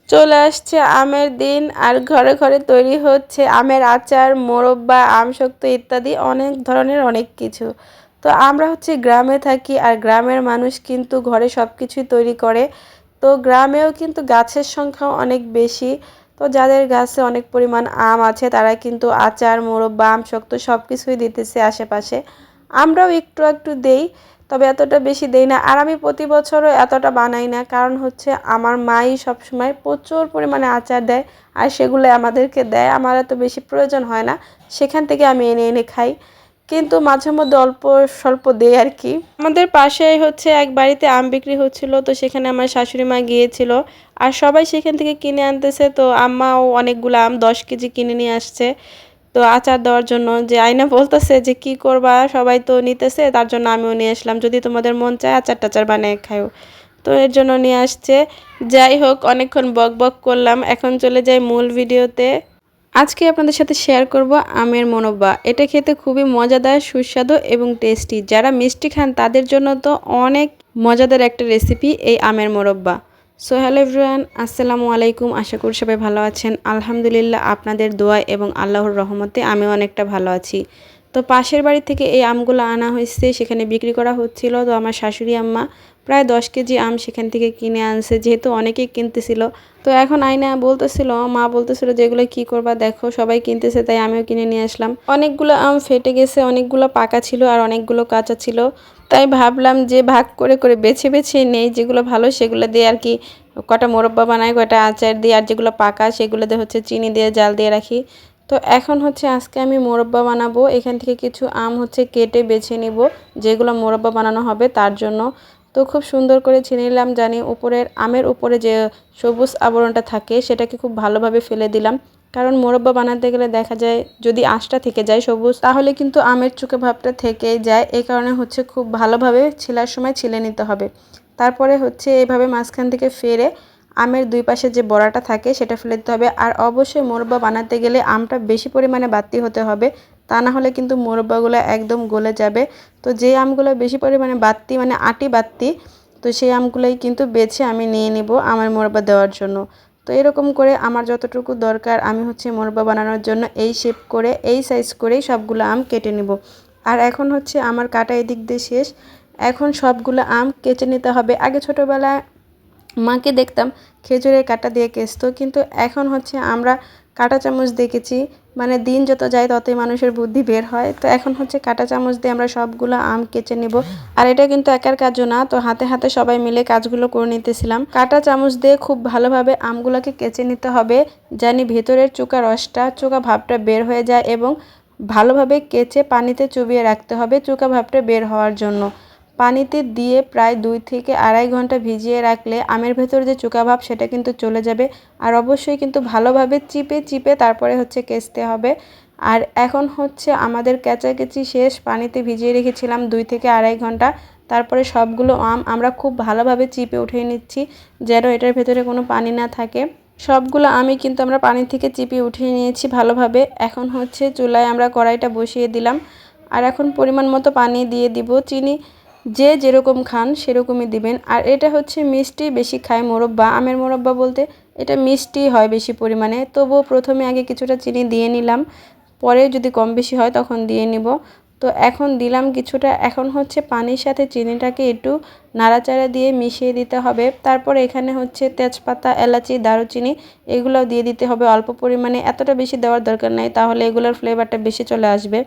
চলে আসছে আমের দিন আর ঘরে ঘরে তৈরি হচ্ছে আমের আচার, মোরব্বা, আমসত্ত্ব ইত্যাদি অনেক ধরনের অনেক কিছু। তো আমরা হচ্ছে গ্রামে থাকি আর গ্রামের মানুষ কিন্তু ঘরে সব কিছুই তৈরি করে। তো গ্রামেও কিন্তু গাছের সংখ্যাও অনেক বেশি। তো যাদের গাছে অনেক পরিমাণ আম আছে তারা কিন্তু আচার, মোরব্বা, আমসত্ত্ব সব কিছুই দিতেছে আশেপাশে। আমরাও একটু একটু দেই, তবে এতটা বেশি দেই না। আর আমি প্রতি বছরও এতটা বানাই না, কারণ হচ্ছে আমার মাই সবসময় প্রচুর পরিমাণে আচার দেয় আর সেগুলো আমাদেরকে দেয়। আমার এত বেশি প্রয়োজন হয় না, সেখান থেকে আমি এনে এনে খাই, কিন্তু মাঝে মধ্যে অল্প স্বল্প দেই আর কি। আমাদের পাশেই হচ্ছে এক বাড়িতে আম বিক্রি হচ্ছিল, তো সেখানে আমার শাশুড়ি মা গিয়েছিল আর সবাই সেখান থেকে কিনে আনতেছে। তো আম্মাও অনেকগুলো আম 10 কেজি কিনে নিয়ে আসছে তো আচার দেওয়ার জন্য। যে আয়না বলতেছে যে কি করবা, সবাই তো নিতেছে, তার জন্য আমিও নিয়ে আসলাম, যদি তোমাদের মন চায় আচার টাচার বানিয়ে খাও। তো এর জন্য নিয়ে আসছে। যাই হোক, অনেকক্ষণ বক বক করলাম, এখন চলে যাই মূল ভিডিওতে। আজকে আপনাদের সাথে শেয়ার করব আমের মোরব্বা। এটা খেতে খুবই মজাদার, সুস্বাদু এবং টেস্টি। যারা মিষ্টি খান তাদের জন্য তো অনেক মজাদার একটা রেসিপি এই আমের মোরব্বা। সো হ্যালো এভরিওয়ান, আসসালামু আলাইকুম। আশা করি সবাই ভালো আছেন। আলহামদুলিল্লাহ, আপনাদের দোয়া এবং আল্লাহর রহমতে আমিও অনেকটা ভালো আছি। তো পাশের বাড়ি থেকে এই আমগুলো আনা হয়েছে, সেখানে বিক্রি করা হচ্ছিল। তো আমার শাশুড়ি আম্মা প্রায় 10 কেজি আম সেখান থেকে কিনে আনছে, যেহেতু অনেকেই কিনতেছিল। তো এখন আয়না বলতেছিল, মা বলতেছিল যে এগুলো কী করবা, দেখো সবাই কিনতেছে তাই আমিও কিনে নিয়ে আসলাম। অনেকগুলো আম ফেটে গেছে, অনেকগুলো পাকা ছিল আর অনেকগুলো কাঁচা ছিল। তাই ভাবলাম যে ভাগ করে করে বেছে বেছে নেই, যেগুলো ভালো সেগুলো দিয়ে আর কি কটা মোরব্বা বানাই, কটা আচার দিই, আর যেগুলো পাকা সেগুলো দিয়ে হচ্ছে চিনি দিয়ে জাল দিয়ে রাখি। তো এখন হচ্ছে আজকে আমি মোরব্বা বানাবো। এখান থেকে কিছু আম হচ্ছে কেটে বেছে নিব, যেগুলো মোরব্বা বানানো হবে তার জন্য। তো খুব সুন্দর করে ছিঁড়ে নিলাম, জানি উপরের আমের উপরে যে সবুজ আবরণটা থাকে সেটাকে খুব ভালোভাবে ফেলে দিলাম, কারণ মোরব্বা বানাতে গেলে দেখা যায় যদি আঁশটা থেকে যায় সবুজ, তাহলে কিন্তু আমের চুকে ভাবটা থেকে যায়। এই কারণে হচ্ছে খুব ভালোভাবে ছিলার সময় ছিলে নিতে হবে। তারপরে হচ্ছে এইভাবে মাঝখান থেকে ফেরে আমের দুই পাশে যে বড়াটা থাকে সেটা ফেলে দিতে হবে। আর অবশ্যই মোরব্বা বানাতে গেলে আমটা বেশি পরিমাণে বাড়তি হতে হবে, তা না হলে কিন্তু মোরব্বাগুলো একদম গলে যাবে। তো যে আমগুলো বেশি পরিমাণে বাড়তি মানে আটি বাড়তি, তো সেই আমগুলোই কিন্তু বেছে আমি নিয়ে নিব আমার মোরব্বা দেওয়ার জন্য। তো এরকম করে আমার যতটুকু দরকার আমি হচ্ছে মোরব্বা বানানোর জন্য এই শেপ করে এই সাইজ করেই সবগুলো আম কেটে নিব। আর এখন হচ্ছে আমার কাটা এদিক দিয়ে শেষ, এখন সবগুলো আম কেটে নিতে হবে। আগে ছোটোবেলায় মাকে দেখতাম খেজুরের কাঁটা দিয়ে কেচতো, কিন্তু এখন হচ্ছে আমরা কাঁটা চামচ দেখেছি। মানে দিন যত যায় ততই মানুষের বুদ্ধি বের হয়। তো এখন হচ্ছে কাঁটা চামচ দিয়ে আমরা সবগুলো আম কেচে নেব। আর এটা কিন্তু একার কাজও না, তো হাতে হাতে সবাই মিলে কাজগুলো করে নিতেছিলাম। কাঁটা চামচ দিয়ে খুব ভালোভাবে আমগুলোকে কেচে নিতে হবে, জানি ভেতরের চোকা রসটা চোকা ভাবটা বের হয়ে যায়, এবং ভালোভাবে কেচে পানিতে চুবিয়ে রাখতে হবে চোকা ভাবটা বের হওয়ার জন্য। পানিতে দিয়ে প্রায় 2 থেকে আড়াই ঘন্টা ভিজিয়ে রাখলে আমের ভেতর যে চোকা ভাব সেটা কিন্তু চলে যাবে। আর অবশ্যই কিন্তু ভালোভাবে চিপে চিপে তারপরে হচ্ছে কেচতে হবে। আর এখন হচ্ছে আমাদের কেচাকেচি শেষ, পানিতে ভিজিয়ে রেখেছিলাম 2 থেকে আড়াই ঘন্টা। তারপরে সবগুলো আম আমরা খুব ভালোভাবে চিপে উঠিয়ে নিচ্ছি, যেন এটার ভেতরে কোনো পানি না থাকে। সবগুলো আমি কিন্তু আমরা পানি থেকে চিপে উঠিয়ে নিয়েছি ভালোভাবে। এখন হচ্ছে চুলায় আমরা কড়াইটা বসিয়ে দিলাম, আর এখন পরিমাণ মতো পানি দিয়ে দিব। চিনি যে যেরকম খান সেরকমই দিবেন। আর এটা হচ্ছে মিষ্টি বেশি খায় মোরব্বা, আমের মোরব্বা বলতে এটা মিষ্টি হয় বেশি পরিমাণে। তবুও প্রথমে আগে কিছুটা চিনি দিয়ে নিলাম, পরে যদি কম বেশি হয় তখন দিয়ে নিব। তো এখন দিলাম কিছুটা। এখন হচ্ছে পানির সাথে চিনিটাকে একটু নাড়াচাড়া দিয়ে মিশিয়ে দিতে হবে। তারপর এখানে হচ্ছে তেজপাতা, এলাচি, দারুচিনি এগুলোও দিয়ে দিতে হবে অল্প পরিমাণে, এতটা বেশি দেওয়ার দরকার নাই, তাহলে এগুলোর ফ্লেভারটা বেশি চলে আসবে।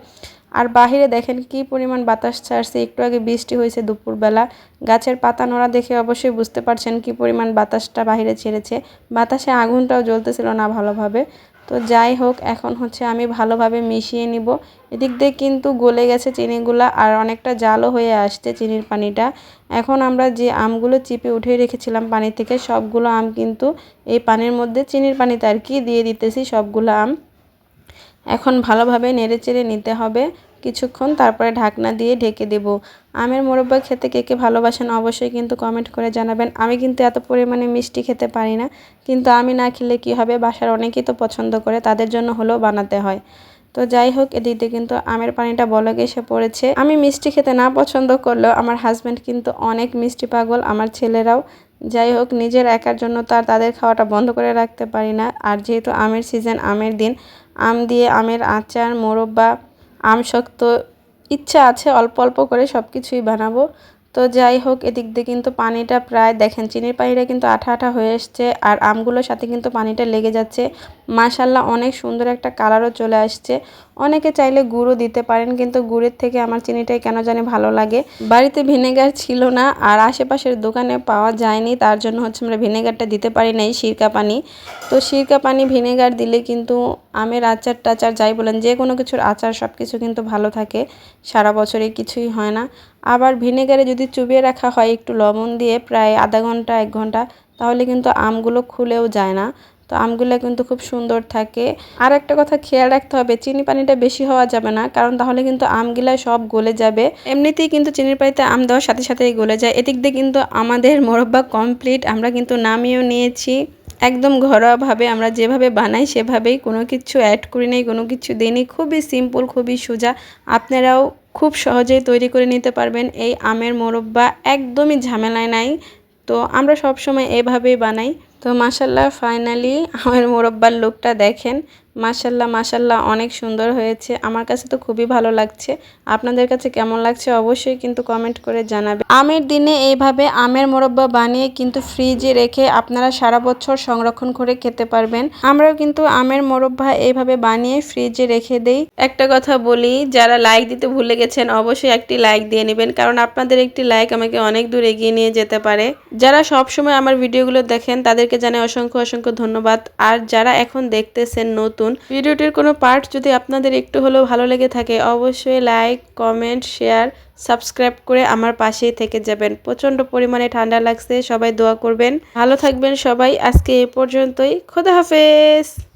আর বাহিরে দেখেন কি পরিমাণ বাতাস ছাড়ছে, একটু আগে বৃষ্টি হয়েছে দুপুরবেলা। গাছের পাতা নড়া দেখে অবশ্যই বুঝতে পারছেন কি পরিমাণ বাতাসটা বাহিরে ছেড়েছে। বাতাসে আগুনটাও জ্বলতেছিল না ভালোভাবে। তো যাই হোক, এখন হচ্ছে আমি ভালোভাবে মিশিয়ে নিব। এদিক দিয়ে কিন্তু গলে গেছে চিনিগুলা, আর অনেকটা জালও হয়ে আসছে চিনির পানিটা। এখন আমরা যে আমগুলো চিপে উঠিয়ে রেখেছিলাম পানি থেকে সবগুলো আম কিন্তু এই পানির মধ্যে চিনির পানিতে আর কি দিয়ে দিতেছি সবগুলো আম। এখন ভালোভাবে নেড়েচেড়ে নিতে হবে কিছুক্ষণ, তারপরে ঢাকনা দিয়ে ঢেকে দেব। আমের মোরব্বা খেতে কে কে ভালোবাসেন অবশ্যই কিন্তু কমেন্ট করে জানাবেন। আমি কিন্তু এত পরিমাণে মিষ্টি খেতে পারি না, কিন্তু আমি না খেলে কি হবে, বাসার অনেকেই তো পছন্দ করে, তাদের জন্য হলেও বানাতে হয়। তো যাই হোক, এদিকে কিন্তু আমের পানিটা বলক এসে পড়েছে। আমি মিষ্টি খেতে না পছন্দ করলেও আমার হাজব্যান্ড কিন্তু অনেক মিষ্টি পাগল, আমার ছেলেরাও। যাই হোক, নিজের একার জন্য তো আর তাদের খাওয়াটা বন্ধ করে রাখতে পারি না। আর যেহেতু আমের সিজন, আমের দিন, আম দিয়ে আমের আচার, মোরব্বা, আম শক্ত ইচ্ছা আছে অল্প অল্প করে সব কিছুই বানাবো। তো যাই হোক, এদিক দিয়ে কিন্তু পানিটা প্রায় দেখেন চিনির পানিটা কিন্তু আঠা আঠা হয়ে এসছে আর আমগুলোর সাথে কিন্তু পানিটা লেগে যাচ্ছে। মাশাল্লাহ অনেক সুন্দর একটা কালারও চলে আসছে। অনেকে চাইলে গুঁড়ো দিতে পারেন, কিন্তু গুড়ের থেকে আমার চিনিটাই কেন জানি ভালো লাগে। বাড়িতে ভিনেগার ছিল না আর আশেপাশের দোকানে পাওয়া যায়নি, তার জন্য হচ্ছে আমরা ভিনেগারটা দিতে পারি নাই, সিরকা পানি। তো সিরকা পানি ভিনেগার দিলে কিন্তু আমের আচার টাচার যাই বলেন, যে কোনো কিছুর আচার সব কিছু কিন্তু ভালো থাকে, সারা বছরে কিছুই হয় না। আবার ভিনেগারে যদি চুবিয়ে রাখা হয় একটু লবণ দিয়ে প্রায় আধা ঘন্টা 1 ঘন্টা, তাহলে কিন্তু আমগুলো খুলেও যায় না। তো আমগুলো কিন্তু খুব সুন্দর থাকে। আর একটা কথা খেয়াল রাখতে হবে, চিনি পানিটা বেশি হওয়া যাবে না, কারণ তাহলে কিন্তু আমগুলা সব গলে যাবে। এমনিতেই কিন্তু চিনির পানিতে আম দেওয়ার সাথে সাথেই গলে যায়। এদিক দিয়ে কিন্তু আমাদের মোরব্বা কমপ্লিট, আমরা কিন্তু নামিয়েও নিয়েছি। একদম ঘরোয়াভাবে আমরা যেভাবে বানাই সেভাবেই, কোনো কিছু অ্যাড করি নাই, কোনো কিছু দিইনি, খুবই সিম্পল, খুবই সোজা। আপনারাও খুব সহজেই তৈরি করে নিতে পারবেন এই আমের মোরব্বা, একদমই ঝামেলায় নাই। তো আমরা সব সময় এভাবেই বানাই। তো মাশাল্লাহ ফাইনালি আমের মোরব্বার লুকটা দেখেন। মাশাল্লাহ মাশাল্লাহ অনেক সুন্দর হয়েছে, আমার কাছে তো খুবই ভালো লাগছে। আপনাদের কাছে কেমন লাগছে অবশ্যই কিন্তু কমেন্ট করে জানাবেন। আমের দিনে এইভাবে আমের মোরব্বা বানিয়ে কিন্তু ফ্রিজে রেখে আপনারা সারা বছর সংরক্ষণ করে খেতে পারবেন। আমরাও কিন্তু আমের মোরব্বা এইভাবে বানিয়ে ফ্রিজে রেখে দেই। একটা কথা বলি, যারা লাইক দিতে ভুলে গেছেন অবশ্যই একটি লাইক দিয়ে নেবেন, কারণ আপনাদের একটি লাইক আমাকে অনেক দূর এগিয়ে নিয়ে যেতে পারে। যারা সব সময় আমার ভিডিওগুলো দেখেন তাদেরকে জানাই অসংখ্য অসংখ্য ধন্যবাদ। আর যারা এখন দেখতেছেন নতুন, ভিডিওটির কোনো পার্ট যদি আপনাদের একটু হলেও ভালো লেগে থাকে অবশ্যই লাইক, কমেন্ট, শেয়ার, সাবস্ক্রাইব করে আমার পাশেই থেকে যাবেন। প্রচণ্ড পরিমাণে ঠান্ডা লাগছে, সবাই দোয়া করবেন। ভালো থাকবেন সবাই। আজকে এ পর্যন্তই। খোদা হাফেজ।